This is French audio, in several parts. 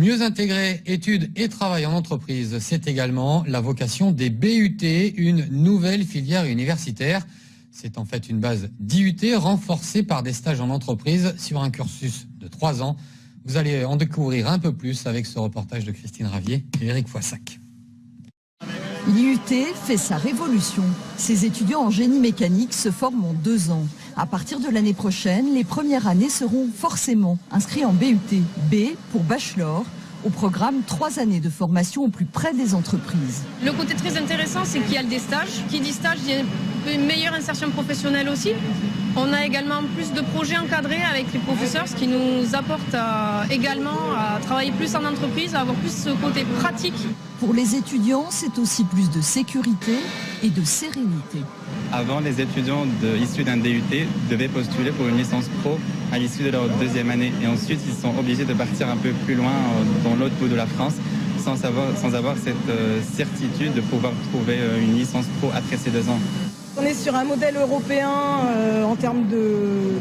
Mieux intégrer études et travail en entreprise, c'est également la vocation des BUT, une nouvelle filière universitaire. C'est en fait une base d'IUT renforcée par des stages en entreprise sur un cursus de 3 ans. Vous allez en découvrir un peu plus avec ce reportage de Christine Ravier et Éric Foissac. L'IUT fait sa révolution. Ces étudiants en génie mécanique se forment en 2 ans. À partir de l'année prochaine, les premières années seront forcément inscrits en BUT. B pour bachelor. Au programme, 3 années de formation au plus près des entreprises. Le côté très intéressant, c'est qu'il y a des stages. Qui dit stage, dit une meilleure insertion professionnelle aussi. On a également plus de projets encadrés avec les professeurs, ce qui nous apporte également à travailler plus en entreprise, à avoir plus ce côté pratique. Pour les étudiants, c'est aussi plus de sécurité et de sérénité. Avant, les étudiants issus d'un DUT devaient postuler pour une licence pro à l'issue de leur 2e année. Et ensuite, ils sont obligés de partir un peu plus loin dans l'autre bout de la France sans avoir cette certitude de pouvoir trouver une licence pro après ces 2 ans. On est sur un modèle européen en termes de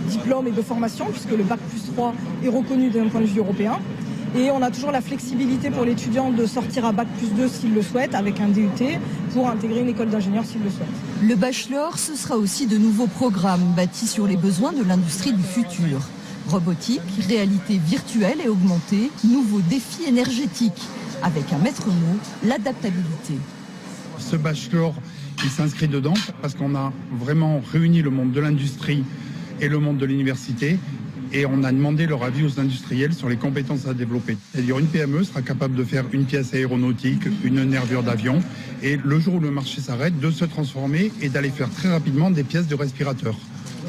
diplôme et de formation, puisque le Bac plus 3 est reconnu d'un point de vue européen. Et on a toujours la flexibilité pour l'étudiant de sortir à Bac plus 2 s'il le souhaite, avec un DUT, pour intégrer une école d'ingénieur s'il le souhaite. Le bachelor, ce sera aussi de nouveaux programmes bâtis sur les besoins de l'industrie du futur. Robotique, réalité virtuelle et augmentée, nouveaux défis énergétiques, avec un maître mot, l'adaptabilité. Ce bachelor, il s'inscrit dedans parce qu'on a vraiment réuni le monde de l'industrie et le monde de l'université. Et on a demandé leur avis aux industriels sur les compétences à développer. C'est-à-dire une PME sera capable de faire une pièce aéronautique, une nervure d'avion, et le jour où le marché s'arrête, de se transformer et d'aller faire très rapidement des pièces de respirateurs.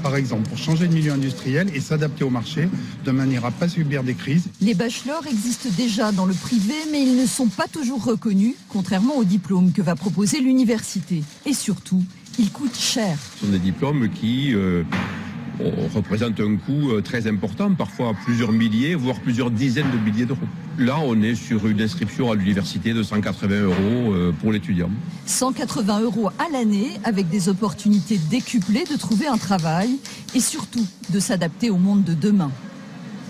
Par exemple, pour changer de milieu industriel et s'adapter au marché de manière à ne pas subir des crises. Les bachelors existent déjà dans le privé, mais ils ne sont pas toujours reconnus, contrairement aux diplômes que va proposer l'université. Et surtout, ils coûtent cher. Ce sont des diplômes qui représente un coût très important, parfois plusieurs milliers, voire plusieurs dizaines de milliers d'euros. Là, on est sur une inscription à l'université de 180 € pour l'étudiant. 180 € à l'année, avec des opportunités décuplées de trouver un travail et surtout de s'adapter au monde de demain.